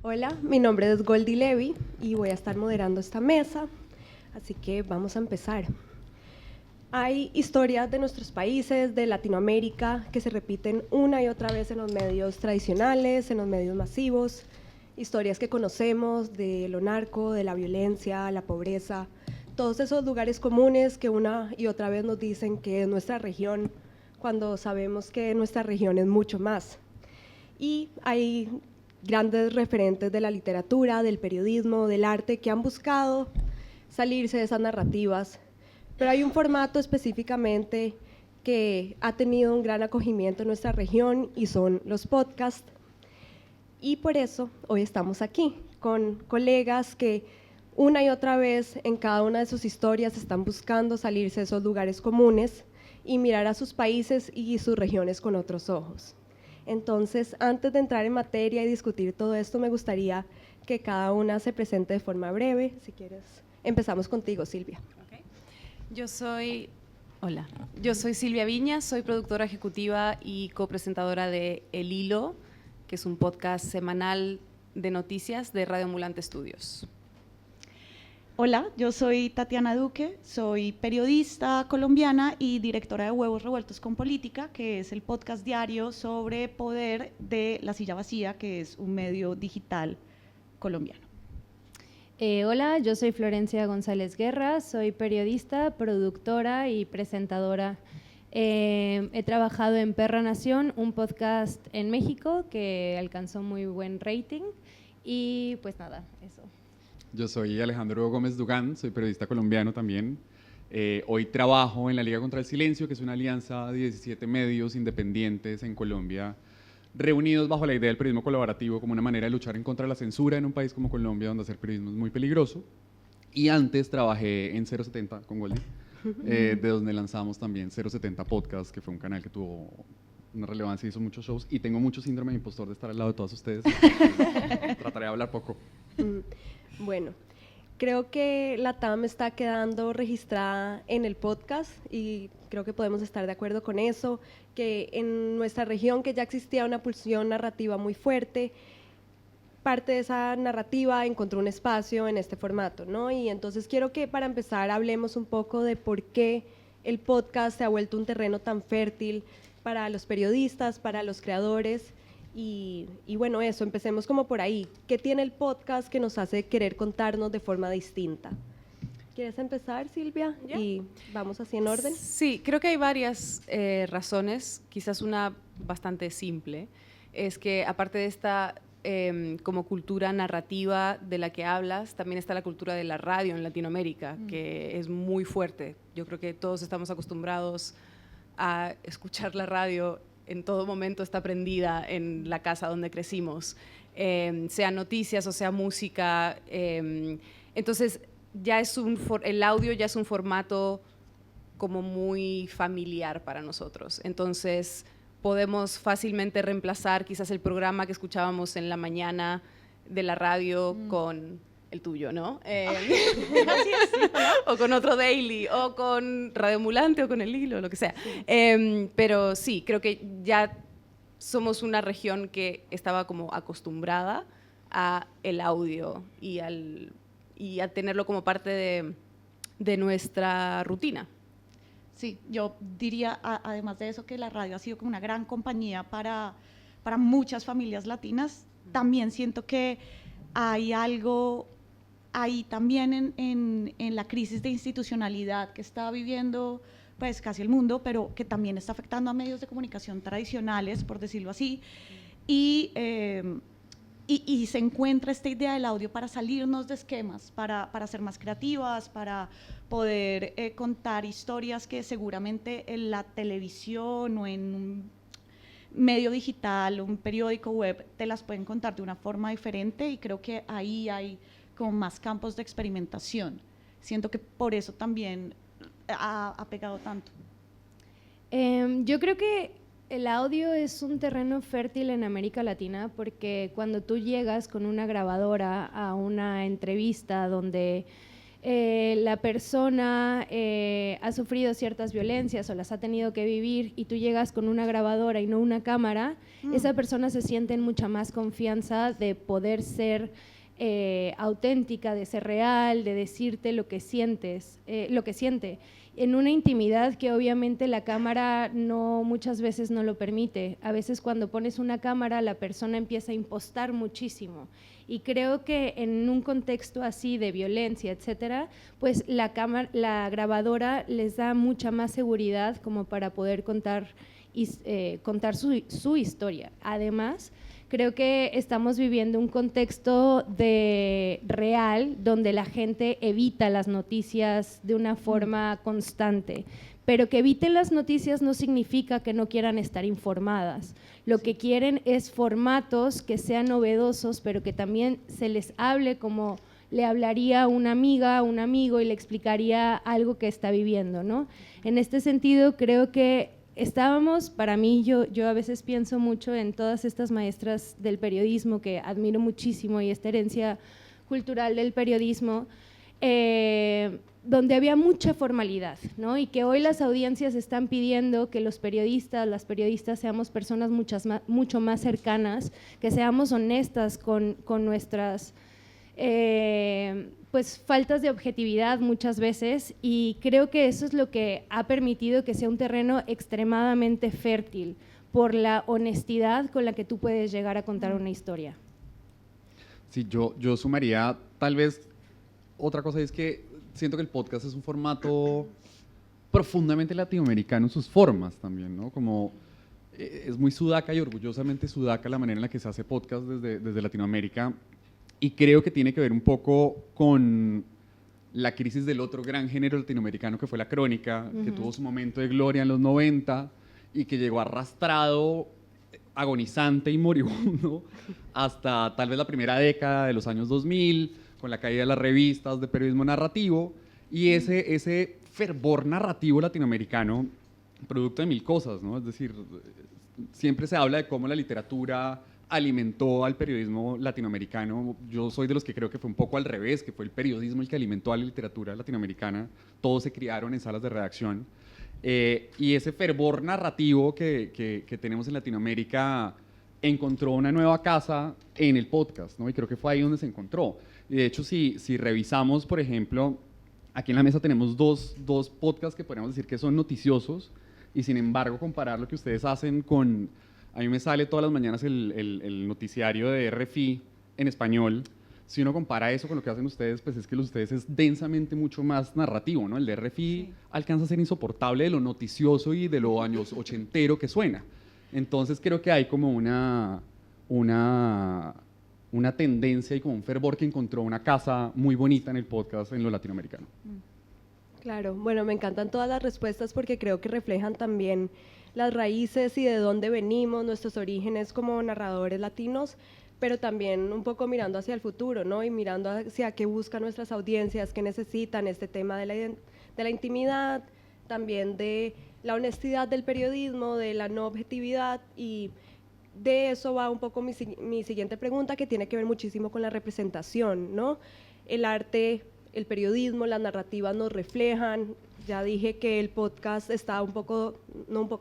Hola, mi nombre es Goldie Levy y voy a estar moderando esta mesa, así que vamos a empezar. Hay historias de nuestros países, de Latinoamérica, que se repiten una y otra vez en los medios tradicionales, en los medios masivos, historias que conocemos de lo narco, de la violencia, la pobreza, todos esos lugares comunes que una y otra vez nos dicen que es nuestra región, cuando sabemos que nuestra región es mucho más. Y hay grandes referentes de la literatura, del periodismo, del arte que han buscado salirse de esas narrativas, pero hay un formato específicamente que ha tenido un gran acogimiento en nuestra región y son los podcasts. Y por eso hoy estamos aquí con colegas que una y otra vez en cada una de sus historias están buscando salirse de esos lugares comunes y mirar a sus países y sus regiones con otros ojos. Entonces, antes de entrar en materia y discutir todo esto, me gustaría que cada una se presente de forma breve. Si quieres, empezamos contigo, Silvia. Okay. Yo soy Silvia Viñas, soy productora ejecutiva y copresentadora de El Hilo, que es un podcast semanal de noticias de Radio Ambulante Estudios. Hola, yo soy Tatiana Duque, soy periodista colombiana y directora de Huevos Revueltos con Política, que es el podcast diario sobre poder de La Silla Vacía, que es un medio digital colombiano. Hola, yo soy Florencia González Guerra, soy periodista, productora y presentadora. He trabajado en Perra Nación, un podcast en México que alcanzó muy buen rating y pues nada, eso. Yo soy Alejandro Gómez Dugán, soy periodista colombiano también. Hoy trabajo en la Liga contra el Silencio, que es una alianza de 17 medios independientes en Colombia, reunidos bajo la idea del periodismo colaborativo como una manera de luchar en contra de la censura en un país como Colombia, donde hacer periodismo es muy peligroso. Y antes trabajé en 070 con Goldie, de donde lanzamos también 070 Podcast, que fue un canal que tuvo una relevancia, hizo muchos shows, y tengo mucho síndrome de impostor de estar al lado de todos ustedes. Trataré de hablar poco. Bueno, creo que la TAM está quedando registrada en el podcast y creo que podemos estar de acuerdo con eso, que en nuestra región que ya existía una pulsión narrativa muy fuerte, parte de esa narrativa encontró un espacio en este formato, ¿no? Y entonces quiero que para empezar hablemos un poco de por qué el podcast se ha vuelto un terreno tan fértil para los periodistas, para los creadores. Y bueno, eso, empecemos como por ahí. ¿Qué tiene el podcast que nos hace querer contarnos de forma distinta? ¿Quieres empezar, Silvia? Yeah. Y vamos así en orden. Sí, creo que hay varias razones, quizás una bastante simple, es que aparte de esta como cultura narrativa de la que hablas, también está la cultura de la radio en Latinoamérica, que es muy fuerte. Yo creo que todos estamos acostumbrados a escuchar la radio en todo momento, está prendida en la casa donde crecimos, sea noticias o sea música. Entonces, ya es el audio ya es un formato como muy familiar para nosotros. Entonces, podemos fácilmente reemplazar quizás el programa que escuchábamos en la mañana de la radio con el tuyo, ¿no? O con otro daily, o con Radio Ambulante, o con El Hilo, lo que sea. Pero sí, creo que ya somos una región que estaba como acostumbrada a el audio y a tenerlo como parte de nuestra rutina. Sí, yo diría, además de eso, que la radio ha sido como una gran compañía para muchas familias latinas. También siento que hay algo ahí también en la crisis de institucionalidad que está viviendo pues casi el mundo, pero que también está afectando a medios de comunicación tradicionales, por decirlo así, y se encuentra esta idea del audio para salirnos de esquemas, para ser más creativas, para poder contar historias que seguramente en la televisión o en un medio digital, un periódico web, te las pueden contar de una forma diferente, y creo que ahí hay como más campos de experimentación. Siento que por eso también ha pegado tanto. Yo creo que el audio es un terreno fértil en América Latina porque cuando tú llegas con una grabadora a una entrevista donde la persona ha sufrido ciertas violencias o las ha tenido que vivir y tú llegas con una grabadora y no una cámara, esa persona se siente en mucha más confianza de poder ser auténtica, de ser real, de decirte lo que sientes, lo que siente, en una intimidad que obviamente la cámara muchas veces no lo permite. A veces cuando pones una cámara la persona empieza a impostar muchísimo, y creo que en un contexto así de violencia, etcétera, pues la grabadora les da mucha más seguridad como para poder contar su historia. Además, creo que estamos viviendo un contexto real donde la gente evita las noticias de una forma constante, pero que eviten las noticias no significa que no quieran estar informadas. Lo que quieren es formatos que sean novedosos, pero que también se les hable como le hablaría una amiga, un amigo, y le explicaría algo que está viviendo, ¿no? En este sentido, creo que para mí, yo a veces pienso mucho en todas estas maestras del periodismo que admiro muchísimo, y esta herencia cultural del periodismo, donde había mucha formalidad, ¿no? Y que hoy las audiencias están pidiendo que las periodistas seamos personas mucho más cercanas, que seamos honestas con nuestras pues faltas de objetividad muchas veces, y creo que eso es lo que ha permitido que sea un terreno extremadamente fértil por la honestidad con la que tú puedes llegar a contar una historia. Sí, yo sumaría tal vez otra cosa, es que siento que el podcast es un formato profundamente latinoamericano en sus formas también, ¿no? Como es muy sudaca y orgullosamente sudaca la manera en la que se hace podcast desde Latinoamérica. Y creo que tiene que ver un poco con la crisis del otro gran género latinoamericano que fue la crónica, que tuvo su momento de gloria en los 90 y que llegó arrastrado, agonizante y moribundo hasta tal vez la primera década de los años 2000, con la caída de las revistas de periodismo narrativo, y ese fervor narrativo latinoamericano, producto de mil cosas, ¿no? Es decir, siempre se habla de cómo la literatura alimentó al periodismo latinoamericano. Yo soy de los que creo que fue un poco al revés, que fue el periodismo el que alimentó a la literatura latinoamericana. Todos se criaron en salas de redacción. Y ese fervor narrativo que tenemos en Latinoamérica encontró una nueva casa en el podcast, ¿no? Y creo que fue ahí donde se encontró. Y de hecho, si revisamos, por ejemplo, aquí en la mesa tenemos dos podcasts que podríamos decir que son noticiosos, y sin embargo comparar lo que ustedes hacen con... A mí me sale todas las mañanas el noticiario de RFI en español. Si uno compara eso con lo que hacen ustedes, pues es que lo de ustedes es densamente mucho más narrativo, ¿no? El de RFI alcanza a ser insoportable de lo noticioso y de lo años ochentero que suena. Entonces creo que hay como una tendencia y como un fervor que encontró una casa muy bonita en el podcast en lo latinoamericano. Claro, bueno, me encantan todas las respuestas porque creo que reflejan también las raíces y de dónde venimos, nuestros orígenes como narradores latinos, pero también un poco mirando hacia el futuro, ¿no? Y mirando hacia qué buscan nuestras audiencias, qué necesitan, este tema de la intimidad, también de la honestidad del periodismo, de la no objetividad, y de eso va un poco mi siguiente pregunta, que tiene que ver muchísimo con la representación, ¿no? El arte, el periodismo, las narrativas nos reflejan. Ya dije que el podcast está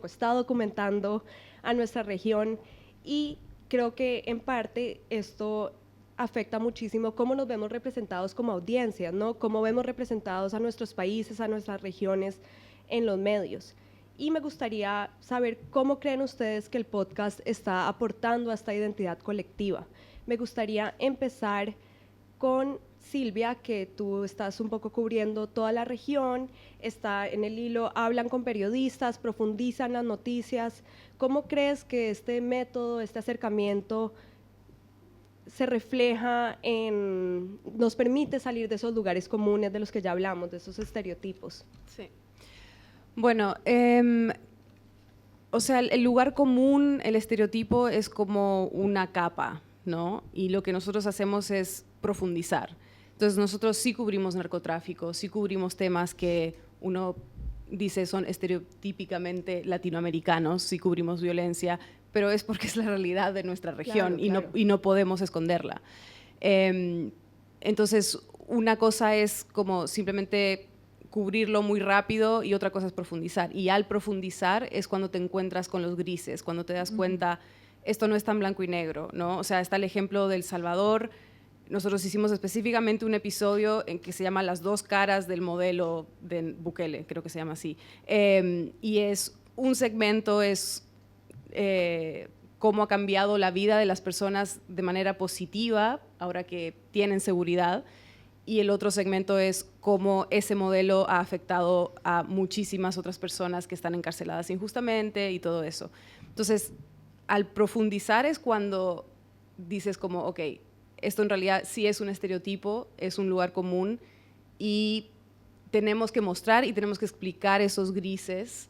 está documentando a nuestra región, y creo que en parte esto afecta muchísimo cómo nos vemos representados como audiencias, ¿no? Cómo vemos representados a nuestros países, a nuestras regiones en los medios. Y me gustaría saber cómo creen ustedes que el podcast está aportando a esta identidad colectiva. Me gustaría empezar con Silvia, que tú estás un poco cubriendo toda la región, está en el hilo, hablan con periodistas, profundizan las noticias. ¿Cómo crees que este método, este acercamiento se refleja nos permite salir de esos lugares comunes de los que ya hablamos, de esos estereotipos? Sí. Bueno, o sea, el lugar común, el estereotipo es como una capa, ¿no? Y lo que nosotros hacemos es profundizar. Entonces nosotros sí cubrimos narcotráfico, sí cubrimos temas que uno dice son estereotípicamente latinoamericanos, sí cubrimos violencia, pero es porque es la realidad de nuestra región. Claro, claro. Y no podemos esconderla. Entonces, una cosa es como simplemente cubrirlo muy rápido y otra cosa es profundizar. Y al profundizar es cuando te encuentras con los grises, cuando te das cuenta, esto no es tan blanco y negro, ¿no? O sea, está el ejemplo del Salvador. Nosotros hicimos específicamente un episodio en que se llama Las dos caras del modelo de Bukele, creo que se llama así. Y es un segmento, es cómo ha cambiado la vida de las personas de manera positiva ahora que tienen seguridad. Y el otro segmento es cómo ese modelo ha afectado a muchísimas otras personas que están encarceladas injustamente y todo eso. Entonces, al profundizar es cuando dices como, ok, esto en realidad sí es un estereotipo, es un lugar común y tenemos que mostrar y tenemos que explicar esos grises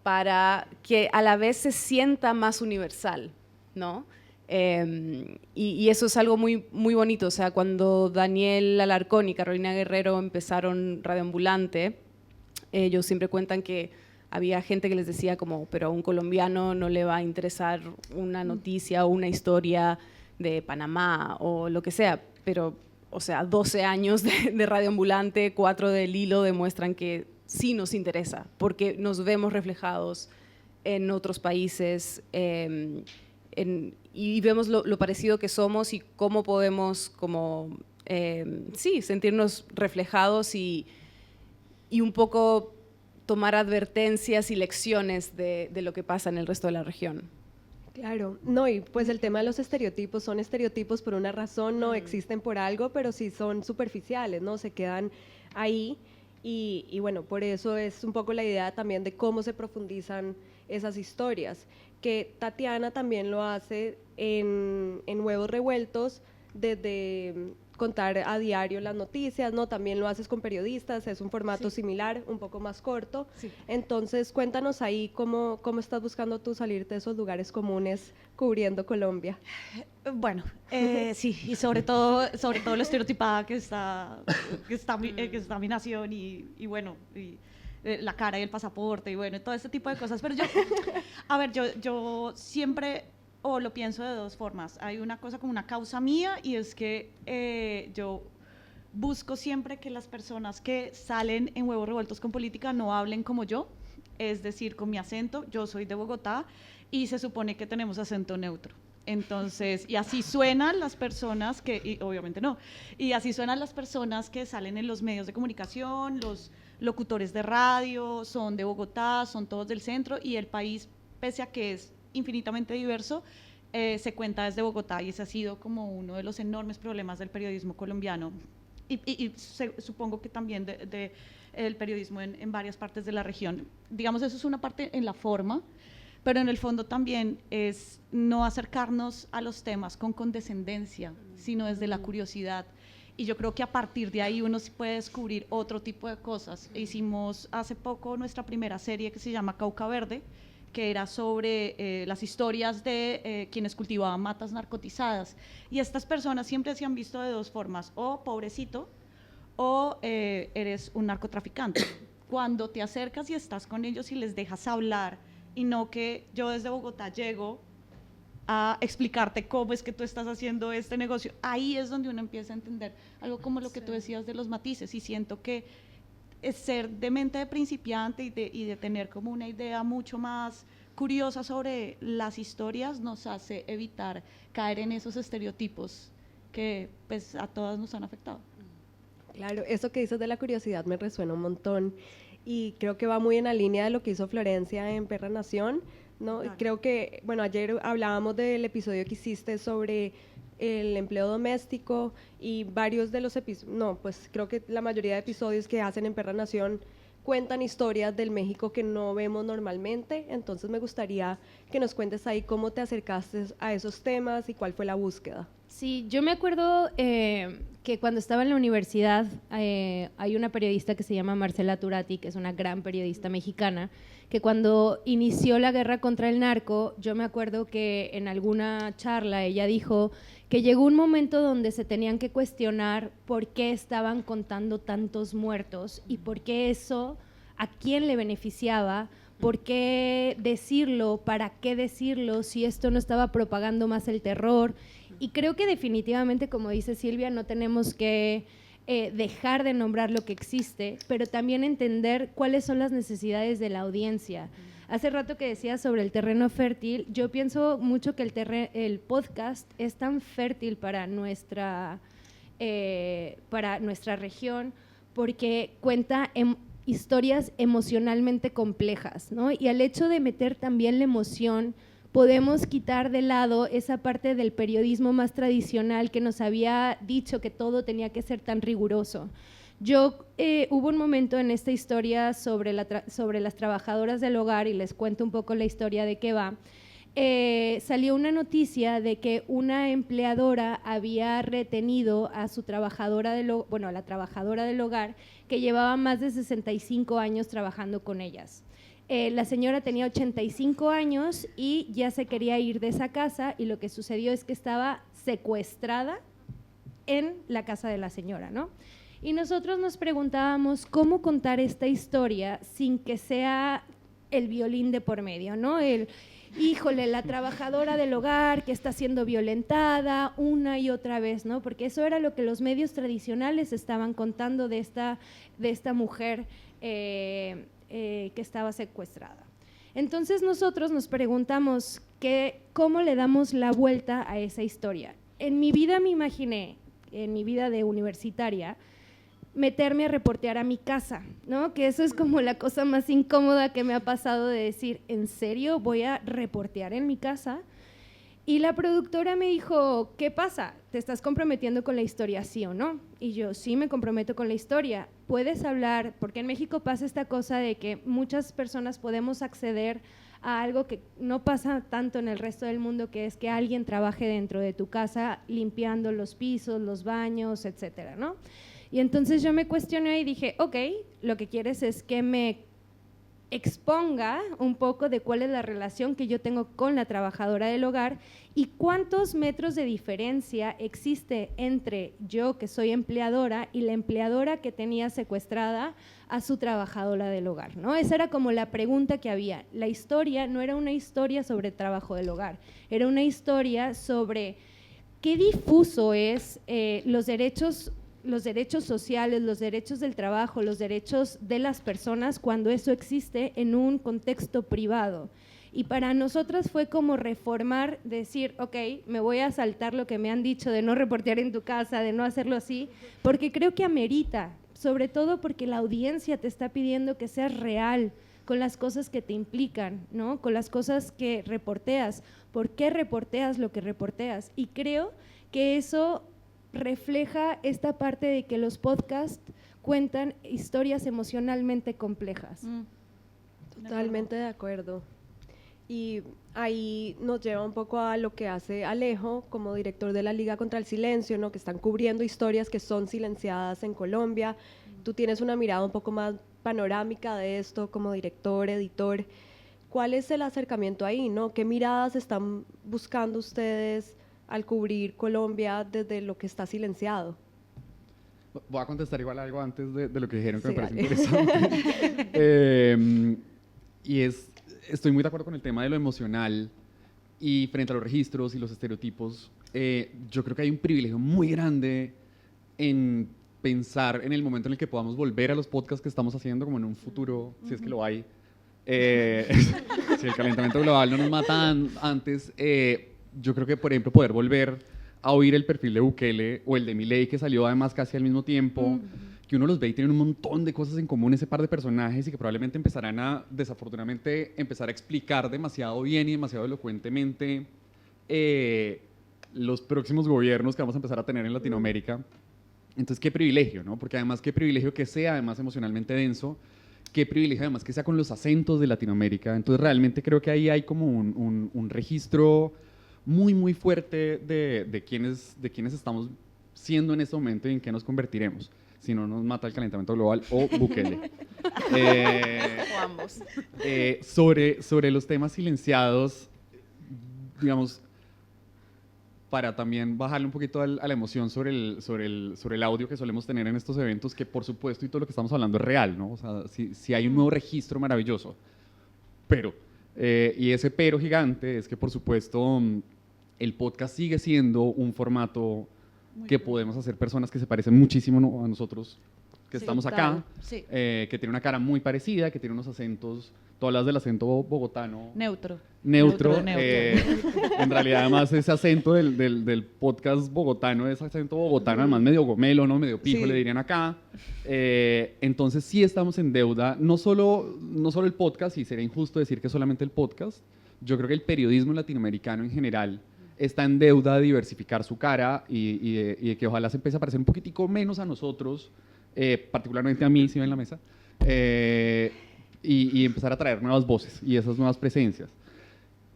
para que a la vez se sienta más universal, ¿no? Y eso es algo muy, muy bonito. O sea, cuando Daniel Alarcón y Carolina Guerrero empezaron Radio Ambulante, ellos siempre cuentan que había gente que les decía como, pero a un colombiano no le va a interesar una noticia o una historia de Panamá o lo que sea, pero, o sea, 12 años de Radio Ambulante, 4 del Hilo demuestran que sí nos interesa, porque nos vemos reflejados en otros países, y vemos lo parecido que somos y cómo podemos como, sí, sentirnos reflejados y un poco tomar advertencias y lecciones de lo que pasa en el resto de la región. Claro, no, y pues el tema de los estereotipos, son estereotipos por una razón, no existen por algo, pero sí son superficiales, ¿no? Se quedan ahí y bueno, por eso es un poco la idea también de cómo se profundizan esas historias, que Tatiana también lo hace en Huevos Revueltos, desde contar a diario las noticias, ¿no? También lo haces con periodistas, es un formato similar, un poco más corto. Sí. Entonces, cuéntanos ahí cómo estás buscando tú salirte de esos lugares comunes cubriendo Colombia. Bueno, sí, y sobre todo lo estereotipada que está mi nación y bueno, y la cara y el pasaporte y bueno, todo ese tipo de cosas. Pero yo siempre lo pienso de dos formas. Hay una cosa como una causa mía y es que yo busco siempre que las personas que salen en Huevos Revueltos con Política no hablen como yo, es decir, con mi acento. Yo soy de Bogotá y se supone que tenemos acento neutro. Entonces, y así suenan las personas y obviamente no, y así suenan las personas que salen en los medios de comunicación, los locutores de radio, son de Bogotá, son todos del centro, y el país, pese a que es infinitamente diverso, se cuenta desde Bogotá, y ese ha sido como uno de los enormes problemas del periodismo colombiano, y supongo que también el periodismo en varias partes de la región. Digamos, eso es una parte en la forma, pero en el fondo también es no acercarnos a los temas con condescendencia, sino desde la curiosidad. Y yo creo que a partir de ahí uno sí puede descubrir otro tipo de cosas. Hicimos hace poco nuestra primera serie que se llama Cauca Verde, que era sobre las historias de quienes cultivaban matas narcotizadas. Y estas personas siempre se han visto de dos formas: o pobrecito, o eres un narcotraficante. Cuando te acercas y estás con ellos y les dejas hablar, y no que yo desde Bogotá llego a explicarte cómo es que tú estás haciendo este negocio, ahí es donde uno empieza a entender algo como lo que tú decías de los matices, y siento que es ser de mente de principiante y de tener como una idea mucho más curiosa sobre las historias nos hace evitar caer en esos estereotipos que pues a todas nos han afectado. Claro, eso que dices de la curiosidad me resuena un montón y creo que va muy en la línea de lo que hizo Florencia en Perra Nación, ¿no? Claro. Creo que, bueno, ayer hablábamos del episodio que hiciste sobre el empleo doméstico y varios de los episodios, no, pues creo que la mayoría de episodios que hacen en Perra Nación cuentan historias del México que no vemos normalmente, entonces me gustaría que nos cuentes ahí cómo te acercaste a esos temas y cuál fue la búsqueda. Sí, yo me acuerdo que cuando estaba en la universidad hay una periodista que se llama Marcela Turati, que es una gran periodista mexicana, que cuando inició la guerra contra el narco, yo me acuerdo que en alguna charla ella dijo que llegó un momento donde se tenían que cuestionar por qué estaban contando tantos muertos y por qué eso, a quién le beneficiaba, por qué decirlo, para qué decirlo, si esto no estaba propagando más el terror. Y creo que definitivamente, como dice Silvia, no tenemos que dejar de nombrar lo que existe, pero también entender cuáles son las necesidades de la audiencia. Hace rato que decías sobre el terreno fértil, yo pienso mucho que el podcast es tan fértil para nuestra región porque cuenta historias emocionalmente complejas, ¿no? Y al hecho de meter también la emoción, podemos quitar de lado esa parte del periodismo más tradicional que nos había dicho que todo tenía que ser tan riguroso. Hubo un momento en esta historia sobre las trabajadoras del hogar, y les cuento un poco la historia de qué va. Salió una noticia de que una empleadora había retenido a su trabajadora a la trabajadora del hogar, que llevaba más de 65 años trabajando con ellas. La señora tenía 85 años y ya se quería ir de esa casa, y lo que sucedió es que estaba secuestrada en la casa de la señora, ¿no? Y nosotros nos preguntábamos cómo contar esta historia sin que sea el violín de por medio, ¿no? Híjole, la trabajadora del hogar que está siendo violentada una y otra vez, ¿no? Porque eso era lo que los medios tradicionales estaban contando de esta mujer que estaba secuestrada. Entonces nosotros nos preguntamos cómo le damos la vuelta a esa historia. En mi vida me imaginé, en mi vida de universitaria, meterme a reportear a mi casa, ¿no? Que eso es como la cosa más incómoda que me ha pasado, de decir, ¿en serio voy a reportear en mi casa? Y la productora me dijo, ¿qué pasa? ¿Te estás comprometiendo con la historia, sí o no? Y yo, sí, me comprometo con la historia. ¿Puedes hablar? Porque en México pasa esta cosa de que muchas personas podemos acceder a algo que no pasa tanto en el resto del mundo, que es que alguien trabaje dentro de tu casa limpiando los pisos, los baños, etcétera, ¿no? Y entonces yo me cuestioné y dije, ok, lo que quieres es que me exponga un poco de cuál es la relación que yo tengo con la trabajadora del hogar y cuántos metros de diferencia existe entre yo, que soy empleadora, y la empleadora que tenía secuestrada a su trabajadora del hogar, ¿no? Esa era como la pregunta que había. La historia no era una historia sobre trabajo del hogar, era una historia sobre qué difuso es los derechos sociales, los derechos del trabajo, los derechos de las personas cuando eso existe en un contexto privado. Y para nosotras fue como reformar, decir, ok, me voy a saltar lo que me han dicho de no reportear en tu casa, de no hacerlo así, porque creo que amerita, sobre todo porque la audiencia te está pidiendo que seas real con las cosas que te implican, ¿no? Con las cosas que reporteas, por qué reporteas lo que reporteas. Y creo que eso refleja esta parte de que los podcasts cuentan historias emocionalmente complejas. Totalmente de acuerdo. Y ahí nos lleva un poco a lo que hace Alejo como director de la Liga contra el Silencio, ¿no? Que están cubriendo historias que son silenciadas en Colombia. Tú tienes una mirada un poco más panorámica de esto como director, editor. ¿Cuál es el acercamiento ahí, no? ¿Qué miradas están buscando ustedes al cubrir Colombia desde lo que está silenciado? Voy a contestar igual algo antes de lo que dijeron, que Sí, me parece dale. interesante. Estoy muy de acuerdo con el tema de lo emocional, y frente a los registros y los estereotipos, yo creo que hay un privilegio muy grande en pensar en el momento en el que podamos volver a los podcasts que estamos haciendo, como en un futuro, si es que lo hay. Si el calentamiento global no nos mata antes, yo creo que, por ejemplo, poder volver a oír el perfil de Bukele o el de Milei, que salió además casi al mismo tiempo, que uno los ve y tienen un montón de cosas en común, ese par de personajes, y que probablemente empezarán a, desafortunadamente, empezar a explicar demasiado bien y demasiado elocuentemente los próximos gobiernos que vamos a empezar a tener en Latinoamérica. Entonces, qué privilegio, ¿no? Porque además, qué privilegio que sea además emocionalmente denso, qué privilegio además que sea con los acentos de Latinoamérica. Entonces, realmente creo que ahí hay como un registro muy, muy fuerte de quiénes estamos siendo en este momento y en qué nos convertiremos, si no nos mata el calentamiento global o Bukele. O ambos. Sobre los temas silenciados, digamos, para también bajarle un poquito a la emoción sobre el audio que solemos tener en estos eventos, que por supuesto y todo lo que estamos hablando es real, ¿no? O sea, si hay un nuevo registro maravilloso, pero, y ese pero gigante es que por supuesto el podcast sigue siendo un formato que podemos hacer personas que se parecen muchísimo a nosotros, que Sí, estamos total. acá, Sí. que tiene una cara muy parecida, que tiene unos acentos, tú hablas del acento bogotano. Neutro. Neutro. Neutro. En realidad, además, ese acento del podcast bogotano es acento bogotano, además medio gomelo, ¿no? Medio pijo, Sí. le dirían acá. Entonces, sí estamos en deuda, no solo el podcast, y sería injusto decir que solamente el podcast. Yo creo que el periodismo latinoamericano en general está en deuda de diversificar su cara y de que ojalá se empiece a parecer un poquitico menos a nosotros, particularmente a mí, si ven la mesa, y empezar a traer nuevas voces y esas nuevas presencias.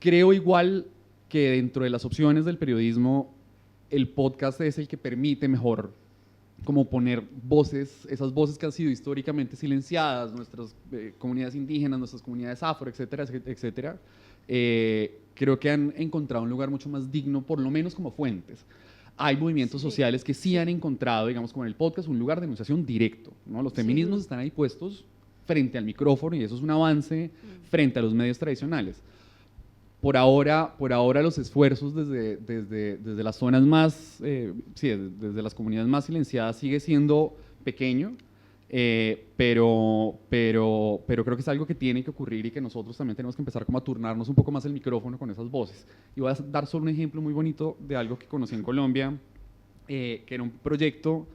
Creo igual que dentro de las opciones del periodismo, el podcast es el que permite mejor como poner voces, esas voces que han sido históricamente silenciadas, nuestras comunidades indígenas, nuestras comunidades afro, etcétera, etcétera. Creo que han encontrado un lugar mucho más digno, por lo menos como fuentes. Hay movimientos sociales que sí han encontrado, digamos, como en el podcast, un lugar de enunciación directo, ¿no? Los feminismos están ahí puestos frente al micrófono y eso es un avance frente a los medios tradicionales. Por ahora los esfuerzos desde las zonas más, desde las comunidades más silenciadas sigue siendo pequeño, pero creo que es algo que tiene que ocurrir y que nosotros también tenemos que empezar como a turnarnos un poco más el micrófono con esas voces. Y voy a dar solo un ejemplo muy bonito de algo que conocí en Colombia, que era un proyecto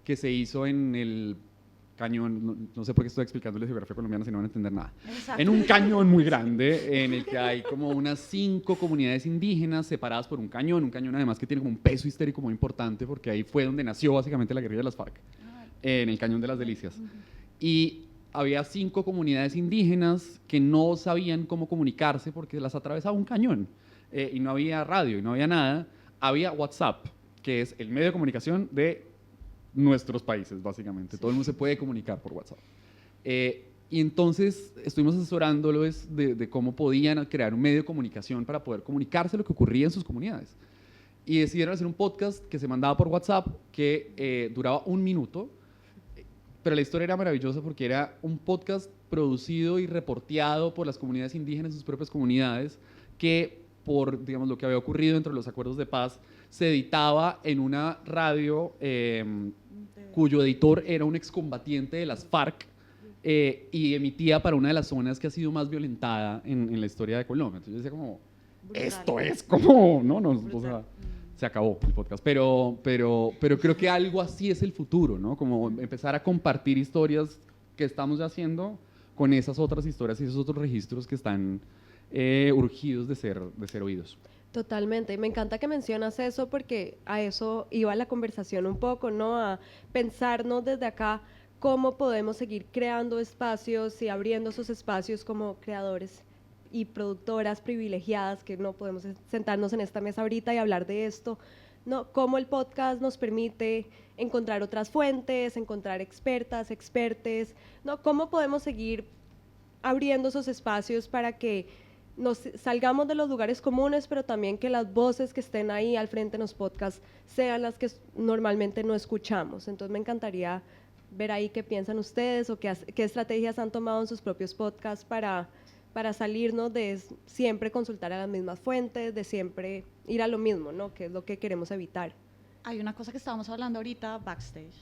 que se hizo en el cañón, no sé por qué estoy explicando la geografía colombiana si no van a entender nada. Exacto. En un cañón muy grande en el que hay como unas 5 comunidades indígenas separadas por un cañón además que tiene como un peso histórico muy importante porque ahí fue donde nació básicamente la guerrilla de las FARC, en el Cañón de las Delicias. Y había 5 comunidades indígenas que no sabían cómo comunicarse porque las atravesaba un cañón y no había radio y no había nada. Había WhatsApp, que es el medio de comunicación de nuestros países, básicamente. Todo el mundo se puede comunicar por WhatsApp. Y entonces estuvimos asesorándolos de cómo podían crear un medio de comunicación para poder comunicarse lo que ocurría en sus comunidades. Y decidieron hacer un podcast que se mandaba por WhatsApp que duraba 1 minuto, pero la historia era maravillosa porque era un podcast producido y reporteado por las comunidades indígenas en sus propias comunidades que por, digamos, lo que había ocurrido dentro de los acuerdos de paz, se editaba en una radio cuyo editor era un excombatiente de las FARC y emitía para una de las zonas que ha sido más violentada en la historia de Colombia. Entonces yo decía como, esto es como, no, o sea, se acabó el podcast, pero creo que algo así es el futuro, ¿no? Como empezar a compartir historias que estamos haciendo con esas otras historias y esos otros registros que están urgidos de ser oídos. Totalmente, y me encanta que mencionas eso porque a eso iba la conversación un poco, ¿no? A pensarnos desde acá cómo podemos seguir creando espacios y abriendo esos espacios como creadores y productoras privilegiadas, que no podemos sentarnos en esta mesa ahorita y hablar de esto, ¿no? Cómo el podcast nos permite encontrar otras fuentes, encontrar expertas, expertes, ¿no? Cómo podemos seguir abriendo esos espacios para que nos salgamos de los lugares comunes, pero también que las voces que estén ahí al frente en los podcasts sean las que normalmente no escuchamos. Entonces me encantaría ver ahí qué piensan ustedes o qué estrategias han tomado en sus propios podcasts para salirnos de siempre consultar a las mismas fuentes, de siempre ir a lo mismo, ¿no? Que es lo que queremos evitar. Hay una cosa que estábamos hablando ahorita, backstage,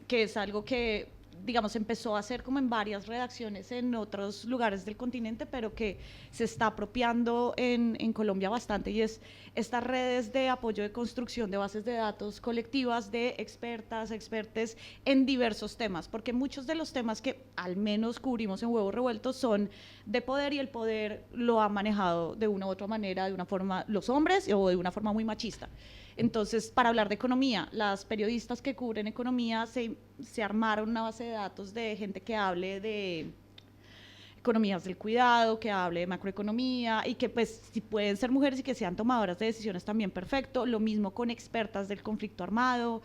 que es algo que, digamos, empezó a hacer como en varias redacciones en otros lugares del continente, pero que se está apropiando en Colombia bastante, y es estas redes de apoyo de construcción de bases de datos colectivas de expertas, expertes en diversos temas, porque muchos de los temas que al menos cubrimos en Huevos Revueltos son de poder, y el poder lo han manejado de una u otra manera, de una forma los hombres o de una forma muy machista. Entonces, para hablar de economía, las periodistas que cubren economía se armaron una base de datos de gente que hable de economías del cuidado, que hable de macroeconomía, y que pues si pueden ser mujeres y que sean tomadoras de decisiones también, perfecto. Lo mismo con expertas del conflicto armado,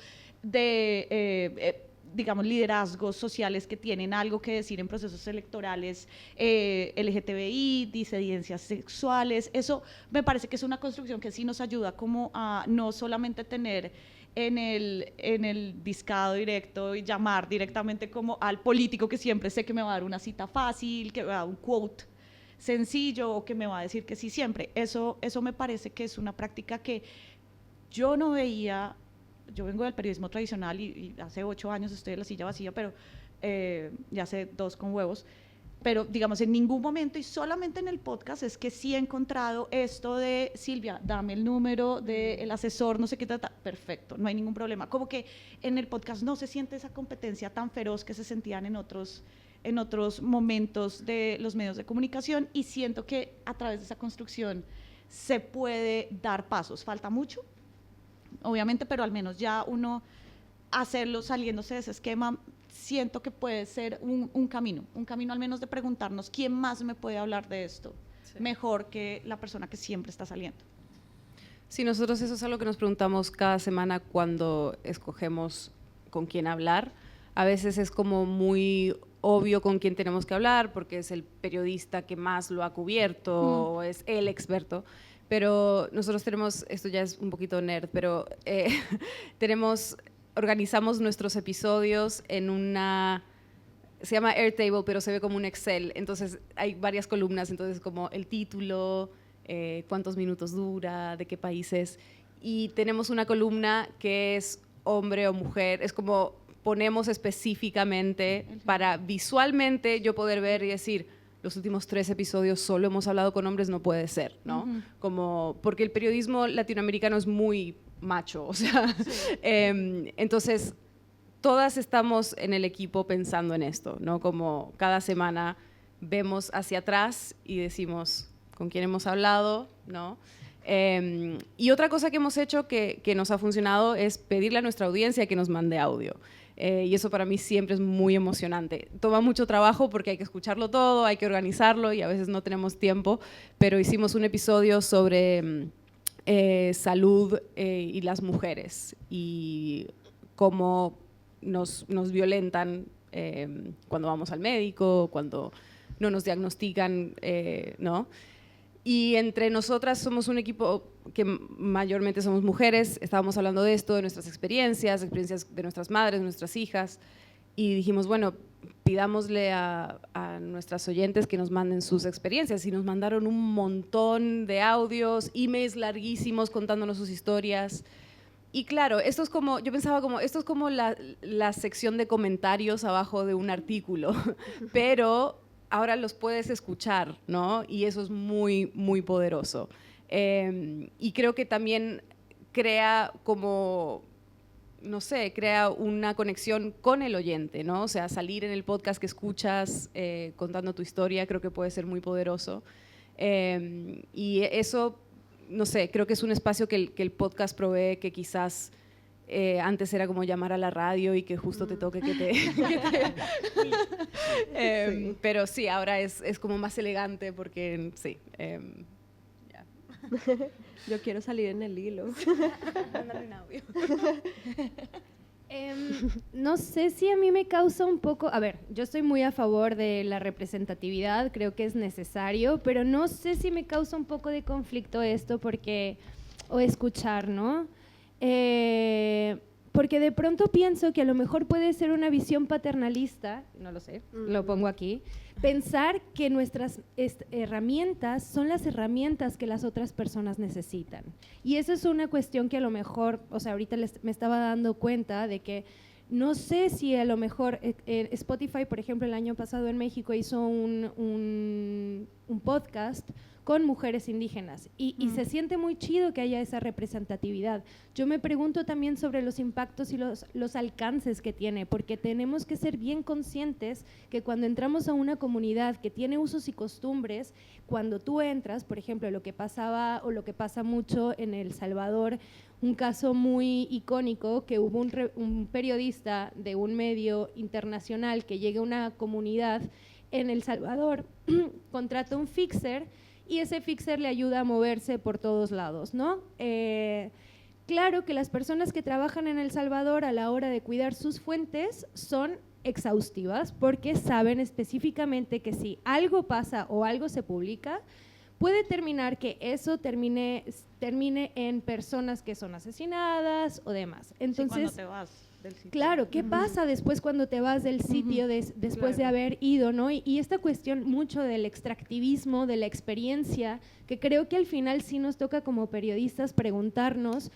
digamos, liderazgos sociales que tienen algo que decir en procesos electorales, LGTBI, disidencias sexuales. Eso me parece que es una construcción que sí nos ayuda como a no solamente tener en el discado directo y llamar directamente como al político que siempre sé que me va a dar una cita fácil, que me va a dar un quote sencillo o que me va a decir que sí siempre. Eso me parece que es una práctica que yo no veía, yo vengo del periodismo tradicional y hace 8 años estoy en la silla vacía, pero ya hace 2 con huevos, pero digamos en ningún momento y solamente en el podcast es que sí he encontrado esto de Silvia, dame el número del asesor, no sé qué, perfecto, no hay ningún problema. Como que en el podcast no se siente esa competencia tan feroz que se sentían en otros momentos de los medios de comunicación, y siento que a través de esa construcción se puede dar pasos. Falta mucho, obviamente, pero al menos ya uno hacerlo saliéndose de ese esquema, siento que puede ser un camino al menos de preguntarnos quién más me puede hablar de esto, mejor que la persona que siempre está saliendo. Sí, nosotros eso es algo que nos preguntamos cada semana cuando escogemos con quién hablar. A veces es como muy obvio con quién tenemos que hablar porque es el periodista que más lo ha cubierto o es el experto, pero nosotros tenemos, esto ya es un poquito nerd, pero organizamos nuestros episodios en se llama Airtable, pero se ve como un Excel, entonces hay varias columnas, entonces como el título, cuántos minutos dura, de qué países, y tenemos una columna que es hombre o mujer, es como ponemos específicamente para visualmente yo poder ver y decir, los últimos 3 episodios solo hemos hablado con hombres, no puede ser, ¿no? Como, porque el periodismo latinoamericano es muy macho, o sea, entonces todas estamos en el equipo pensando en esto, ¿no? Como cada semana vemos hacia atrás y decimos con quién hemos hablado, ¿no? Y otra cosa que hemos hecho que nos ha funcionado es pedirle a nuestra audiencia que nos mande audio. Y eso para mí siempre es muy emocionante. Toma mucho trabajo porque hay que escucharlo todo, hay que organizarlo y a veces no tenemos tiempo, pero hicimos un episodio sobre salud y las mujeres y cómo nos violentan cuando vamos al médico, cuando no nos diagnostican, ¿no? Y entre nosotras somos un equipo que mayormente somos mujeres, estábamos hablando de esto, de nuestras experiencias de nuestras madres, de nuestras hijas, y dijimos, bueno, pidámosle a nuestras oyentes que nos manden sus experiencias, y nos mandaron un montón de audios, emails larguísimos contándonos sus historias. Y claro, esto es como, yo pensaba como, esto es como la sección de comentarios abajo de un artículo, pero ahora los puedes escuchar, ¿no? Y eso es muy, muy poderoso. Y creo que también crea como, no sé, crea una conexión con el oyente, ¿no? O sea, salir en el podcast que escuchas contando tu historia creo que puede ser muy poderoso. Y eso, no sé, creo que es un espacio que el podcast provee que quizás antes era como llamar a la radio y que justo te toque que te sí. Pero sí, ahora es como más elegante porque sí. Yeah. Yo quiero salir en el hilo. Mándale un audio. No sé si a mí me causa un poco, a ver, yo estoy muy a favor de la representatividad, creo que es necesario, pero no sé si me causa un poco de conflicto esto o escuchar, ¿no? Porque de pronto pienso que a lo mejor puede ser una visión paternalista, no lo sé, lo pongo aquí, pensar que nuestras herramientas son las herramientas que las otras personas necesitan. Y eso es una cuestión que a lo mejor, o sea, ahorita me estaba dando cuenta de que no sé si a lo mejor Spotify, por ejemplo, el año pasado en México hizo un podcast con mujeres indígenas y se siente muy chido que haya esa representatividad. Yo me pregunto también sobre los impactos y los alcances que tiene, porque tenemos que ser bien conscientes que cuando entramos a una comunidad que tiene usos y costumbres, cuando tú entras, por ejemplo, lo que pasaba o lo que pasa mucho en El Salvador, un caso muy icónico, que hubo un periodista de un medio internacional que llega a una comunidad en El Salvador, contrata un fixer y ese fixer le ayuda a moverse por todos lados, ¿no? Claro que las personas que trabajan en El Salvador a la hora de cuidar sus fuentes son exhaustivas porque saben específicamente que si algo pasa o algo se publica, puede terminar que eso termine en personas que son asesinadas o demás. Entonces, sí, cuando te vas del sitio. Claro, ¿qué pasa después cuando te vas del sitio después de haber ido, ¿no? Y esta cuestión mucho del extractivismo, de la experiencia, que creo que al final sí nos toca como periodistas preguntarnos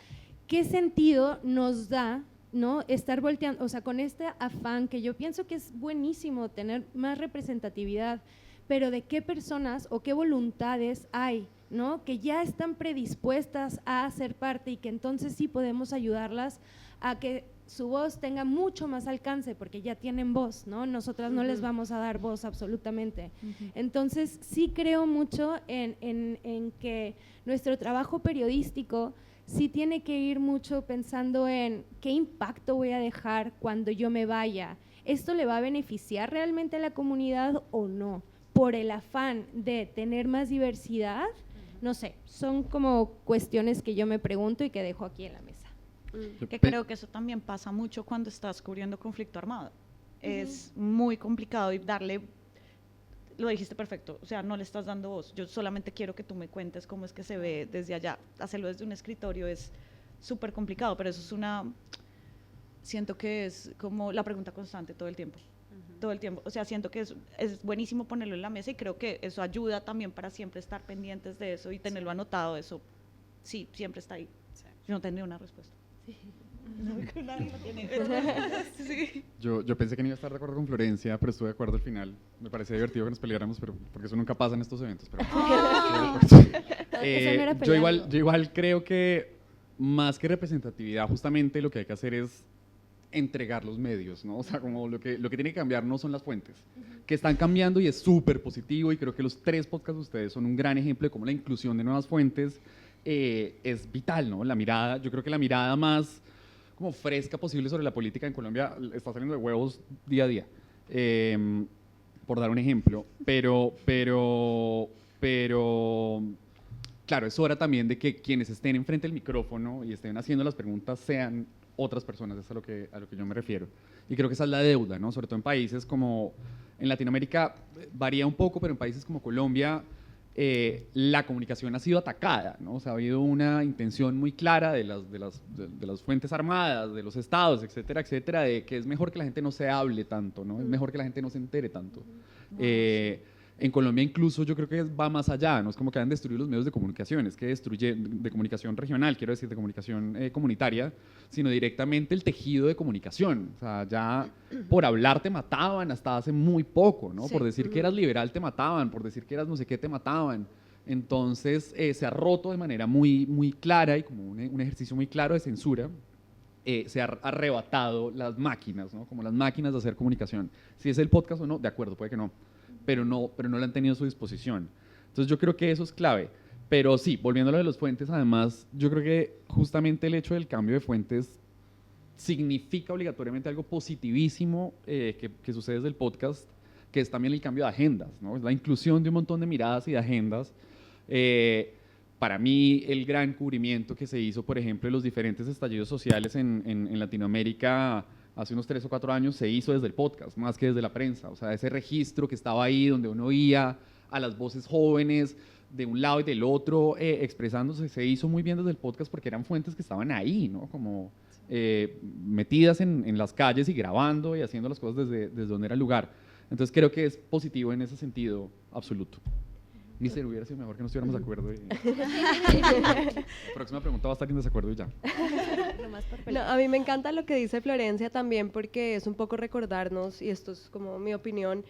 ¿qué sentido nos da, ¿no? Estar volteando, o sea, con este afán que yo pienso que es buenísimo tener más representatividad, pero de qué personas o qué voluntades hay, ¿no? Que ya están predispuestas a ser parte y que entonces sí podemos ayudarlas a que su voz tenga mucho más alcance porque ya tienen voz, ¿no? Nosotras no les vamos a dar voz absolutamente. Entonces sí creo mucho en que nuestro trabajo periodístico sí tiene que ir mucho pensando en qué impacto voy a dejar cuando yo me vaya. ¿Esto le va a beneficiar realmente a la comunidad o no? Por el afán de tener más diversidad, no sé, son como cuestiones que yo me pregunto y que dejo aquí en la mesa. Que creo que eso también pasa mucho cuando estás cubriendo conflicto armado. Es muy complicado y darle, lo dijiste perfecto, o sea, no le estás dando voz. Yo solamente quiero que tú me cuentes cómo es que se ve desde allá. Hacerlo desde un escritorio es súper complicado, pero eso es siento que es como la pregunta constante todo el tiempo. Todo el tiempo, o sea, siento que es buenísimo ponerlo en la mesa y creo que eso ayuda también para siempre estar pendientes de eso y tenerlo anotado, eso sí, siempre está ahí. Yo no tendría una respuesta. Nadie lo tiene. Sí. Yo pensé que no iba a estar de acuerdo con Florencia, pero estuve de acuerdo al final. Me parecía divertido que nos peleáramos, pero porque eso nunca pasa en estos eventos. Pero Eso no era yo pelearlo. igual creo que más que representatividad, justamente lo que hay que hacer es entregar los medios, ¿no? O sea, como lo que tiene que cambiar no son las fuentes, que están cambiando y es súper positivo, y creo que los 3 podcasts de ustedes son un gran ejemplo de cómo la inclusión de nuevas fuentes es vital, ¿no? La mirada, yo creo que la mirada más como fresca posible sobre la política en Colombia está saliendo de huevos día a día, por dar un ejemplo, pero claro, es hora también de que quienes estén enfrente del micrófono y estén haciendo las preguntas sean otras personas, es a lo que yo me refiero. Y creo que esa es la deuda, ¿no? Sobre todo en países como, en Latinoamérica varía un poco, pero en países como Colombia la comunicación ha sido atacada, ¿no? O sea, ha habido una intención muy clara de las fuentes armadas, de los estados, etcétera, etcétera, de que es mejor que la gente no se hable tanto, ¿no? Es mejor que la gente no se entere tanto. En Colombia incluso yo creo que va más allá, no es como que han destruido los medios de comunicación, es que destruye de comunicación regional, quiero decir, de comunicación comunitaria, sino directamente el tejido de comunicación. O sea, ya por hablar te mataban hasta hace muy poco, ¿no? Sí. Por decir que eras liberal te mataban, por decir que eras no sé qué te mataban. Entonces se ha roto de manera muy, muy clara y como un ejercicio muy claro de censura. Se ha arrebatado las máquinas, ¿no? Como las máquinas de hacer comunicación. Si es el podcast o no, de acuerdo, puede que no, pero no la han tenido a su disposición. Entonces yo creo que eso es clave. Pero sí, volviendo a lo de las fuentes, además, yo creo que justamente el hecho del cambio de fuentes significa obligatoriamente algo positivísimo que sucede desde el podcast, que es también el cambio de agendas, ¿no? Es la inclusión de un montón de miradas y de agendas. Para mí, el gran cubrimiento que se hizo, por ejemplo, de los diferentes estallidos sociales en Latinoamérica hace unos 3 o 4 años, se hizo desde el podcast, más que desde la prensa. O sea, ese registro que estaba ahí, donde uno oía a las voces jóvenes de un lado y del otro expresándose, se hizo muy bien desde el podcast porque eran fuentes que estaban ahí, ¿no? Como metidas en las calles y grabando y haciendo las cosas desde donde era el lugar. Entonces creo que es positivo en ese sentido absoluto. Mister, hubiera sido mejor que no estuviéramos de acuerdo. La próxima pregunta va a estar en desacuerdo y ya. No, a mí me encanta lo que dice Florencia también, porque es un poco recordarnos, y esto es como mi opinión,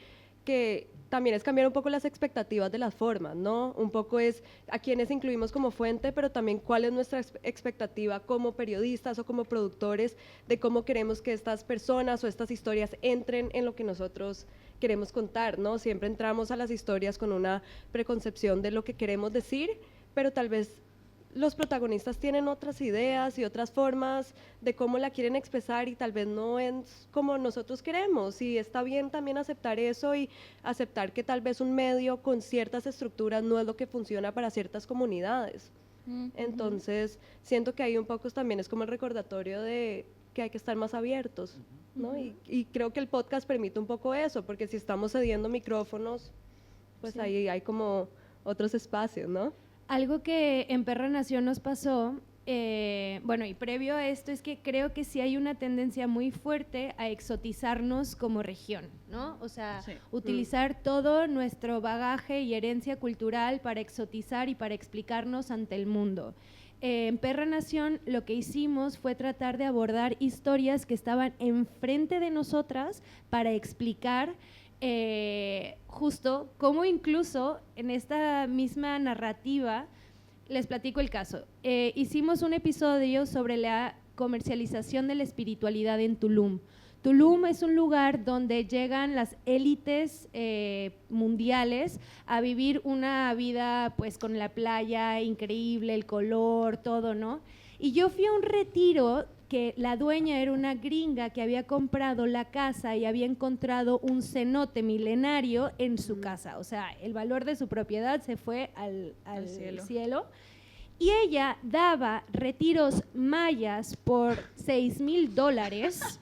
que también es cambiar un poco las expectativas de las formas, ¿no? Un poco es a quienes incluimos como fuente, pero también cuál es nuestra expectativa como periodistas o como productores de cómo queremos que estas personas o estas historias entren en lo que nosotros queremos contar, ¿no? Siempre entramos a las historias con una preconcepción de lo que queremos decir, pero tal vez los protagonistas tienen otras ideas y otras formas de cómo la quieren expresar y tal vez no es como nosotros queremos, y está bien también aceptar eso y aceptar que tal vez un medio con ciertas estructuras no es lo que funciona para ciertas comunidades. Entonces siento que ahí un poco también es como el recordatorio de que hay que estar más abiertos, ¿no? Y creo que el podcast permite un poco eso, porque si estamos cediendo micrófonos, pues ahí hay como otros espacios, ¿no? Algo que en Perra Nación nos pasó bueno, y previo a esto es que creo que sí hay una tendencia muy fuerte a exotizarnos como región, ¿no? O sea, Sí. utilizar todo nuestro bagaje y herencia cultural para exotizar y para explicarnos ante el mundo. En Perra Nación lo que hicimos fue tratar de abordar historias que estaban enfrente de nosotras para explicar justo cómo incluso en esta misma narrativa. Les platico el caso. Hicimos un episodio sobre la comercialización de la espiritualidad en Tulum. Tulum es un lugar donde llegan las élites mundiales a vivir una vida pues con la playa increíble, el color, todo, ¿no? Y yo fui a un retiro que la dueña era una gringa que había comprado la casa y había encontrado un cenote milenario en su casa. O sea, el valor de su propiedad se fue al cielo. Y ella daba retiros mayas por $6,000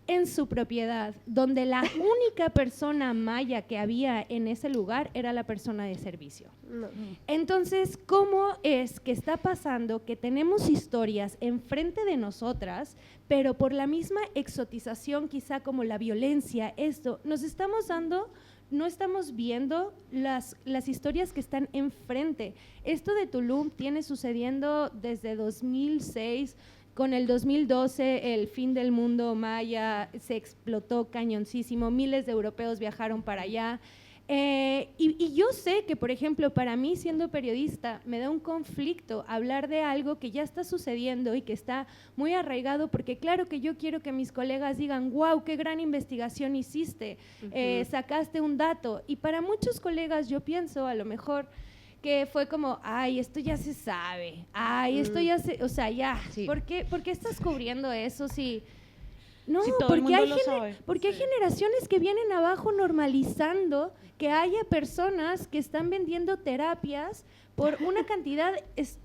en su propiedad, donde la única persona maya que había en ese lugar era la persona de servicio. No. Entonces, ¿cómo es que está pasando que tenemos historias enfrente de nosotras, pero por la misma exotización, quizá como la violencia, esto, nos estamos dando, no estamos viendo las historias que están enfrente? Esto de Tulum tiene sucediendo desde 2006, con el 2012, el fin del mundo maya se explotó cañoncísimo, miles de europeos viajaron para allá. Y yo sé que, por ejemplo, para mí, siendo periodista, me da un conflicto hablar de algo que ya está sucediendo y que está muy arraigado, porque claro que yo quiero que mis colegas digan, wow, qué gran investigación hiciste, sacaste un dato. Y para muchos colegas yo pienso, a lo mejor, que fue como, ay, esto ya se sabe, ay, esto ya se, o sea, ya, Sí. ¿por qué estás cubriendo eso si... No, Si todo el porque, mundo lo sabe. porque hay generaciones que vienen abajo normalizando que haya personas que están vendiendo terapias por una cantidad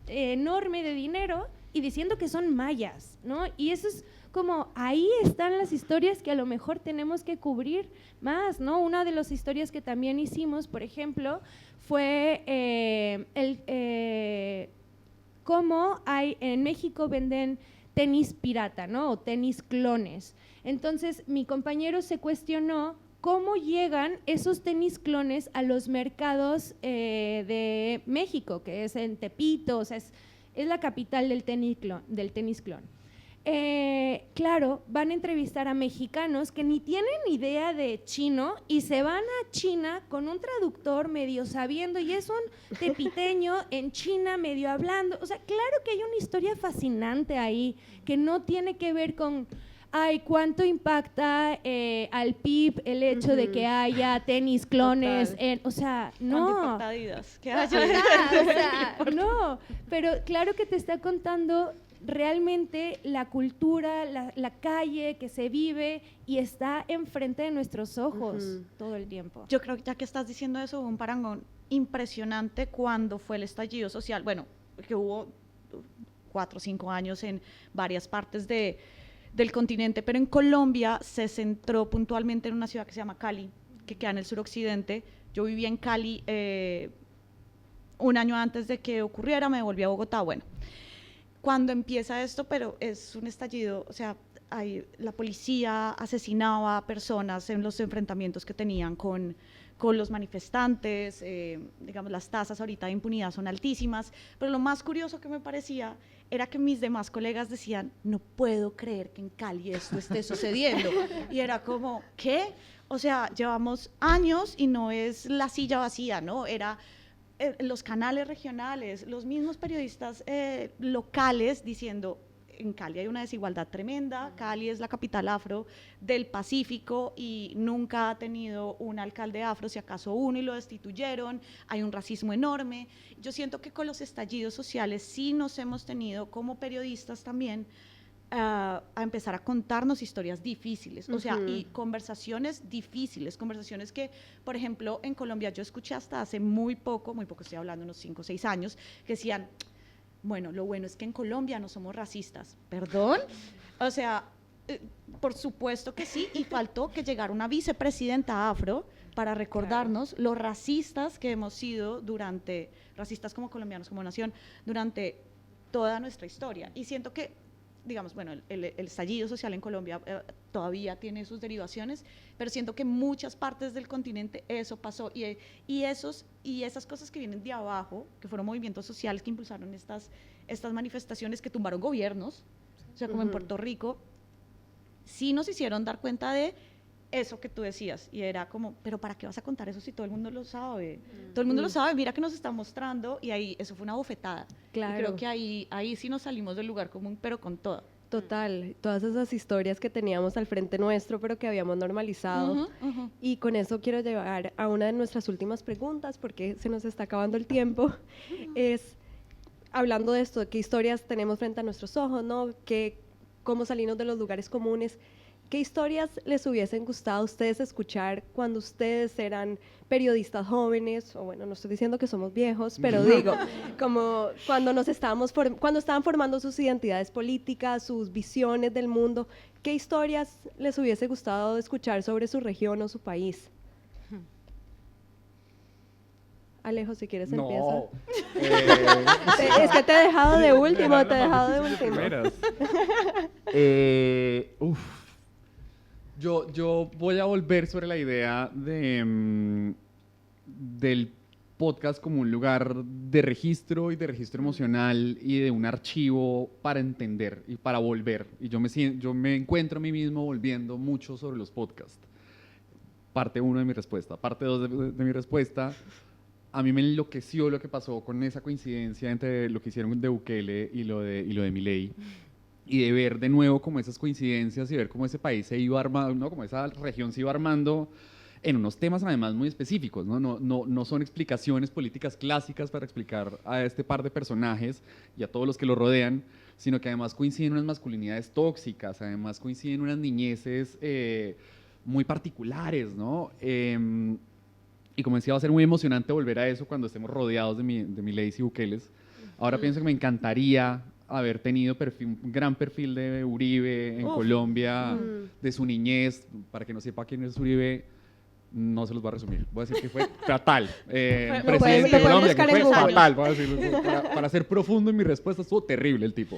enorme de dinero y diciendo que son mayas, ¿no? Y eso es como, ahí están las historias que a lo mejor tenemos que cubrir más, ¿no? Una de las historias que también hicimos, por ejemplo, fue cómo hay en México venden tenis pirata, ¿no? O tenis clones. Entonces, mi compañero se cuestionó cómo llegan esos tenis clones a los mercados de México, que es en Tepito, o sea, es la capital del tenis clon. Claro, van a entrevistar a mexicanos que ni tienen idea de chino y se van a China con un traductor medio sabiendo, y es un tepiteño en China medio hablando. O sea, claro que hay una historia fascinante ahí que no tiene que ver con, ay, cuánto impacta al PIB el hecho de que haya tenis clones, o sea, no. Que O haya. sea, no, pero claro que te está contando realmente la cultura, la calle que se vive y está enfrente de nuestros ojos todo el tiempo. Yo creo que ya que estás diciendo eso, hubo un parangón impresionante cuando fue el estallido social, bueno, que hubo 4 o 5 años en varias partes del continente, pero en Colombia se centró puntualmente en una ciudad que se llama Cali, que queda en el suroccidente. Yo vivía en Cali un año antes de que ocurriera, me volví a Bogotá, bueno. Cuando empieza esto, pero es un estallido, o sea, la policía asesinaba a personas en los enfrentamientos que tenían con los manifestantes, digamos, las tasas ahorita de impunidad son altísimas, pero lo más curioso que me parecía era que mis demás colegas decían, no puedo creer que en Cali esto esté sucediendo, y era como, ¿qué? O sea, llevamos años y no es la silla vacía, ¿no? Era los canales regionales, los mismos periodistas locales diciendo, en Cali hay una desigualdad tremenda, Cali es la capital afro del Pacífico y nunca ha tenido un alcalde afro, si acaso uno, y lo destituyeron, hay un racismo enorme. Yo siento que con los estallidos sociales sí nos hemos tenido como periodistas también a empezar a contarnos historias difíciles, o sea, y conversaciones difíciles, conversaciones que, por ejemplo, en Colombia yo escuché hasta hace muy poco, estoy hablando unos 5 o 6 años, que decían, bueno, lo bueno es que en Colombia no somos racistas. ¿Perdón? O sea, por supuesto que sí, y faltó que llegara una vicepresidenta afro para recordarnos los racistas que hemos sido racistas como colombianos, como nación, durante toda nuestra historia. Y siento que, digamos, bueno, el estallido social en Colombia todavía tiene sus derivaciones, pero siento que en muchas partes del continente eso pasó, y esas cosas que vienen de abajo, que fueron movimientos sociales que impulsaron estas manifestaciones que tumbaron gobiernos, o sea, como en Puerto Rico, sí nos hicieron dar cuenta de eso que tú decías, y era como, pero ¿para qué vas a contar eso si todo el mundo lo sabe? Todo el mundo lo sabe, mira que nos está mostrando, y ahí eso fue una bofetada. Claro. Y creo que ahí sí nos salimos del lugar común, pero con todo. Total, todas esas historias que teníamos al frente nuestro, pero que habíamos normalizado. Y con eso quiero llevar a una de nuestras últimas preguntas, porque se nos está acabando el tiempo. Es, hablando de esto, qué historias tenemos frente a nuestros ojos, ¿no? Cómo salimos de los lugares comunes. ¿Qué historias les hubiesen gustado a ustedes escuchar cuando ustedes eran periodistas jóvenes? O bueno, no estoy diciendo que somos viejos, pero digo, como cuando cuando estaban formando sus identidades políticas, sus visiones del mundo, ¿qué historias les hubiese gustado escuchar sobre su región o su país? Alejo, si quieres empieza. Es que te he dejado de último, Yo voy a volver sobre la idea del podcast como un lugar de registro y de registro emocional y de un archivo para entender y para volver. Y yo me encuentro a mí mismo volviendo mucho sobre los podcasts. Parte 1 de mi respuesta. Parte 2 de mi respuesta. A mí me enloqueció lo que pasó con esa coincidencia entre lo que hicieron de Bukele y lo de Milei. Y de ver de nuevo como esas coincidencias y ver cómo ese país se iba armando, ¿no? Como esa región se iba armando en unos temas además muy específicos, ¿no? No son explicaciones políticas clásicas para explicar a este par de personajes y a todos los que lo rodean, sino que además coinciden unas masculinidades tóxicas, además coinciden unas niñeces muy particulares, ¿no? Y como decía, va a ser muy emocionante volver a eso cuando estemos rodeados de Mileis y Bukeles. Ahora pienso que me encantaría haber tenido un gran perfil de Uribe en Colombia, de su niñez. Para que no sepa quién es Uribe, no se los voy a resumir. Voy a decir que fue fatal. Presidente de Colombia, que fue fatal. Voy a decirlo, para ser profundo en mi respuesta, estuvo terrible el tipo.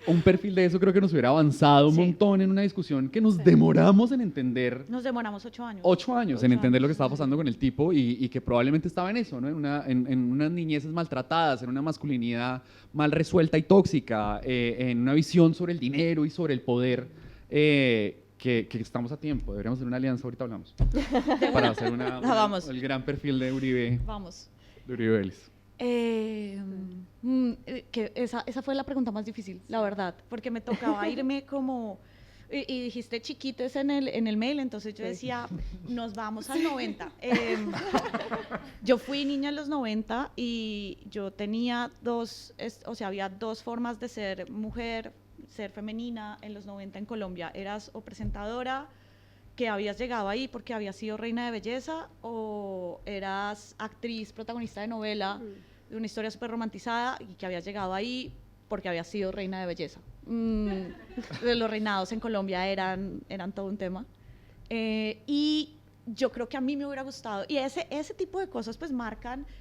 Un perfil de eso creo que nos hubiera avanzado un montón en una discusión que nos demoramos en entender. Nos demoramos 8 años. 8 años en entender lo que estaba pasando con el tipo y que probablemente estaba en eso, ¿no? En unas niñeces maltratadas, en una masculinidad mal resuelta y tóxica, en una visión sobre el dinero y sobre el poder, que estamos a tiempo. Deberíamos hacer una alianza, ahorita hablamos, para hacer el gran perfil de Uribe. Vamos. De Uribe Vélez. Que esa fue la pregunta más difícil, la verdad, porque me tocaba irme como, y dijiste chiquitos en el mail, entonces yo decía, nos vamos al 90. Yo fui niña en los 90 y yo tenía había dos formas de ser mujer, ser femenina en los 90 en Colombia. Eras o presentadora, que habías llegado ahí porque habías sido reina de belleza, o eras actriz, protagonista de novela, de una historia súper romantizada y que habías llegado ahí porque habías sido reina de belleza. Los reinados en Colombia eran todo un tema. Y yo creo que a mí me hubiera gustado, y ese tipo de cosas pues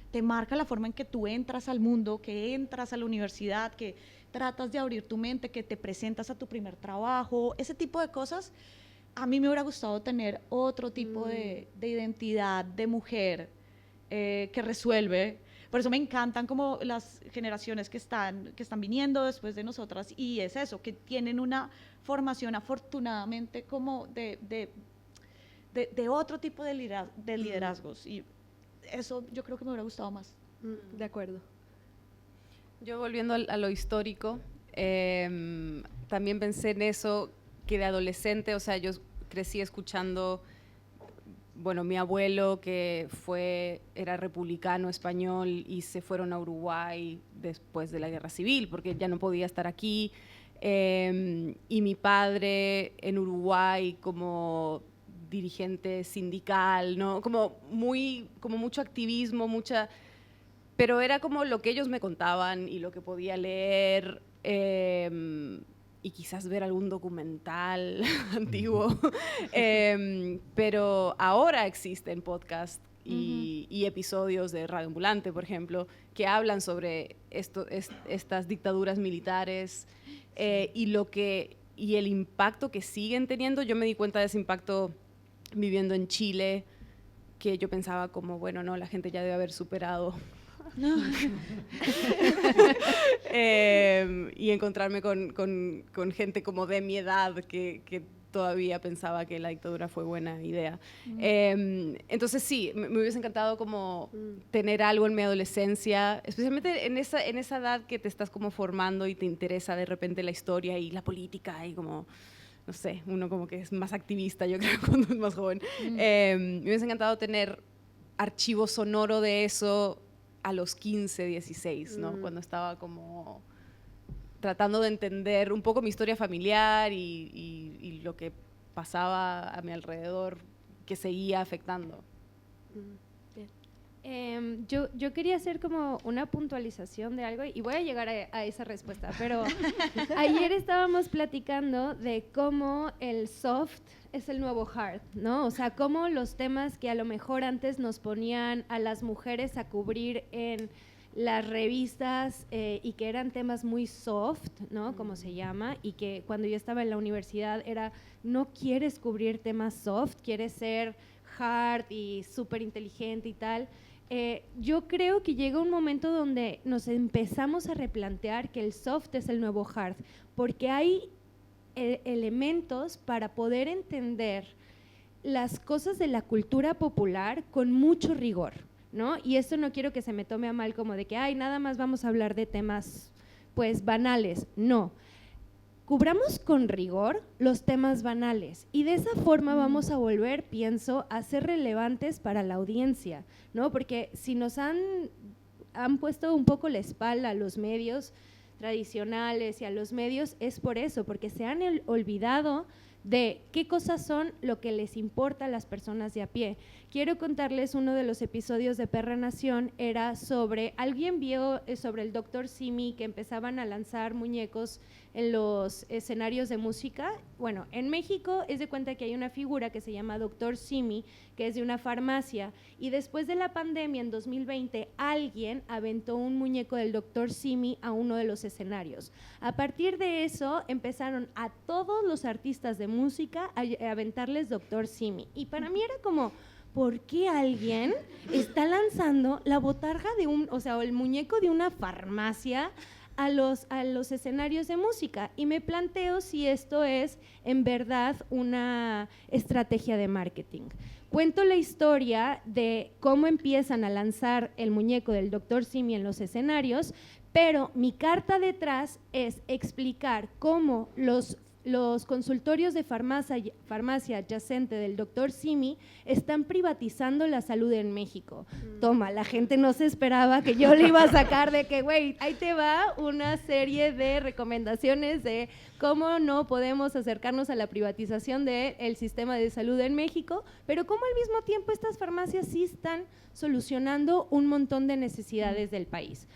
te marcan la forma en que tú entras al mundo, que entras a la universidad, que tratas de abrir tu mente, que te presentas a tu primer trabajo, ese tipo de cosas. A mí me hubiera gustado tener otro tipo de identidad de mujer que resuelve. Por eso me encantan como las generaciones que están viniendo después de nosotras, y es eso, que tienen una formación afortunadamente como de otro tipo de liderazgos, y eso yo creo que me hubiera gustado más. De acuerdo. Yo volviendo a lo histórico, también pensé en eso, que de adolescente, o sea, yo crecí escuchando, bueno, mi abuelo que era republicano español y se fueron a Uruguay después de la Guerra Civil porque ya no podía estar aquí, y mi padre en Uruguay como dirigente sindical, ¿no? Como mucho activismo, pero era como lo que ellos me contaban y lo que podía leer, y quizás ver algún documental antiguo, pero ahora existen podcasts y episodios de Radio Ambulante, por ejemplo, que hablan sobre estas dictaduras militares y el impacto que siguen teniendo. Yo me di cuenta de ese impacto viviendo en Chile, que yo pensaba como, bueno, no, la gente ya debe haber superado. Y encontrarme con gente como de mi edad que todavía pensaba que la dictadura fue buena idea. Entonces sí, me hubiese encantado como tener algo en mi adolescencia, especialmente en esa edad que te estás como formando y te interesa de repente la historia y la política y como, no sé, uno como que es más activista, yo creo, cuando es más joven. Me hubiese encantado tener archivo sonoro de eso a los 15, 16, ¿no? Cuando estaba como tratando de entender un poco mi historia familiar y lo que pasaba a mi alrededor que seguía afectando. Yo quería hacer como una puntualización de algo y voy a llegar a esa respuesta, pero ayer estábamos platicando de cómo el soft es el nuevo hard, ¿no? O sea, cómo los temas que a lo mejor antes nos ponían a las mujeres a cubrir en las revistas y que eran temas muy soft, ¿no? Como se llama, y que cuando yo estaba en la universidad era, no quieres cubrir temas soft, quieres ser hard y súper inteligente y tal. Yo creo que llega un momento donde nos empezamos a replantear que el soft es el nuevo hard, porque hay elementos para poder entender las cosas de la cultura popular con mucho rigor, ¿no? Y esto no quiero que se me tome a mal como de que, ay, nada más vamos a hablar de temas, pues, banales. No. Cubramos con rigor los temas banales y de esa forma vamos a volver, pienso, a ser relevantes para la audiencia, ¿no? Porque si nos han puesto un poco la espalda a los medios tradicionales y a los medios, es por eso, porque se han olvidado de qué cosas son lo que les importa a las personas de a pie. Quiero contarles uno de los episodios de Perra Nación, era sobre, alguien vio sobre el Dr. Simi que empezaban a lanzar muñecos en los escenarios de música. Bueno, en México es de cuenta que hay una figura que se llama Dr. Simi, que es de una farmacia, y después de la pandemia en 2020 alguien aventó un muñeco del Dr. Simi a uno de los escenarios. A partir de eso empezaron a todos los artistas de música a aventarles Dr. Simi, y para mí era como, ¿por qué alguien está lanzando la botarga de o el muñeco de una farmacia a los escenarios de música? Y me planteo si esto es en verdad una estrategia de marketing. Cuento la historia de cómo empiezan a lanzar el muñeco del Dr. Simi en los escenarios, pero mi carta detrás es explicar cómo los consultorios de farmacia adyacente del Dr. Simi están privatizando la salud en México. Toma, la gente no se esperaba que yo le iba a sacar de que, güey, ahí te va una serie de recomendaciones de cómo no podemos acercarnos a la privatización del sistema de salud en México, pero cómo al mismo tiempo estas farmacias sí están solucionando un montón de necesidades del país.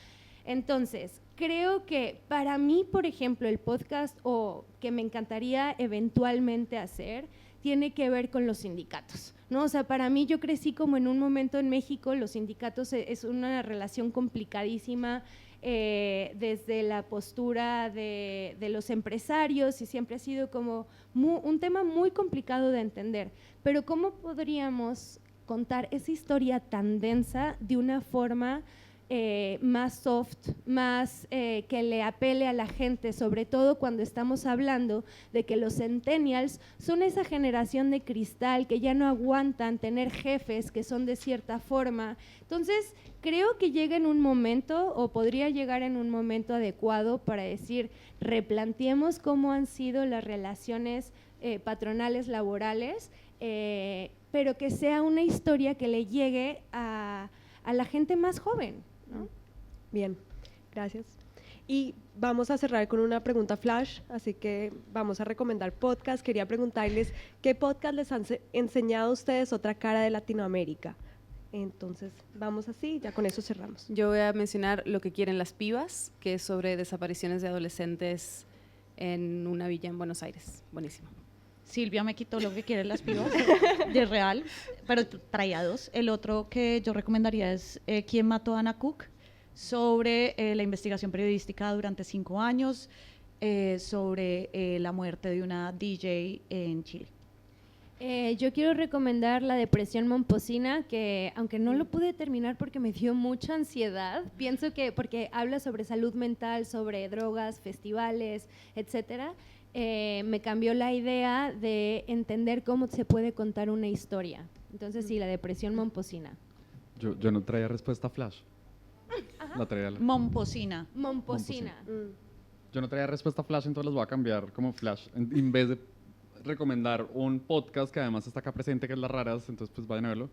Entonces, creo que para mí, por ejemplo, el podcast o que me encantaría eventualmente hacer tiene que ver con los sindicatos, ¿no? O sea, para mí yo crecí como en un momento en México, los sindicatos es una relación complicadísima desde la postura de los empresarios y siempre ha sido como un tema muy complicado de entender, pero ¿cómo podríamos contar esa historia tan densa de una forma más soft, más que le apele a la gente, sobre todo cuando estamos hablando de que los centennials son esa generación de cristal que ya no aguantan tener jefes que son de cierta forma? Entonces creo que llega en un momento, o podría llegar en un momento adecuado para decir, replanteemos cómo han sido las relaciones patronales laborales, pero que sea una historia que le llegue a la gente más joven, ¿no? Bien, gracias. Y vamos a cerrar con una pregunta flash, así que vamos a recomendar podcast. Quería preguntarles, ¿qué podcast les han enseñado a ustedes otra cara de Latinoamérica? Entonces, vamos así, ya con eso cerramos. Yo voy a mencionar Lo que quieren las pibas, que es sobre desapariciones de adolescentes en una villa en Buenos Aires. Buenísimo. Silvia me quitó lo que quieren las pibas, de real, pero traía dos. El otro que yo recomendaría es ¿Quién mató a Ana Cook? Sobre la investigación periodística durante 5 años, sobre la muerte de una DJ en Chile. Yo quiero recomendar La depresión momposina, que aunque no lo pude terminar porque me dio mucha ansiedad, pienso que porque habla sobre salud mental, sobre drogas, festivales, etcétera, me cambió la idea de entender cómo se puede contar una historia. Entonces sí, La depresión momposina. Yo no traía respuesta a Flash. La traía Momposina. Momposina. Yo no traía respuesta a Flash, entonces los voy a cambiar como Flash. En vez de recomendar un podcast que además está acá presente, que es Las Raras, entonces pues vayan a verlo.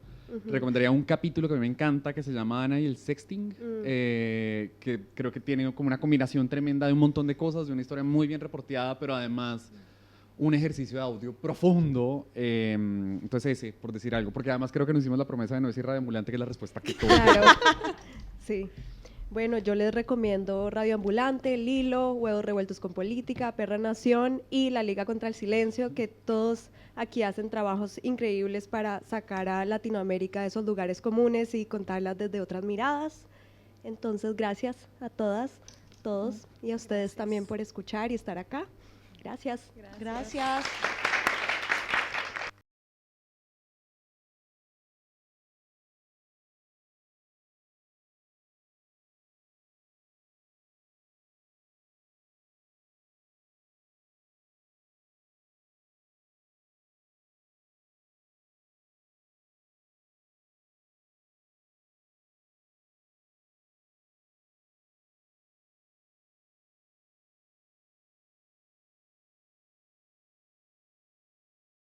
Recomendaría un capítulo que a mí me encanta, que se llama Ana y el Sexting, que creo que tiene como una combinación tremenda de un montón de cosas, de una historia muy bien reporteada, pero además un ejercicio de audio profundo. Entonces ese, por decir algo, porque además creo que nos hicimos la promesa de no decir radioambulante, que es la respuesta que todo. Claro, sí. Bueno, yo les recomiendo Radio Ambulante, Lilo, Huevos Revueltos con Política, Perra Nación y la Liga contra el Silencio, que todos aquí hacen trabajos increíbles para sacar a Latinoamérica de esos lugares comunes y contarlas desde otras miradas. Entonces, gracias a todas, todos y a ustedes también por escuchar y estar acá. Gracias. Gracias.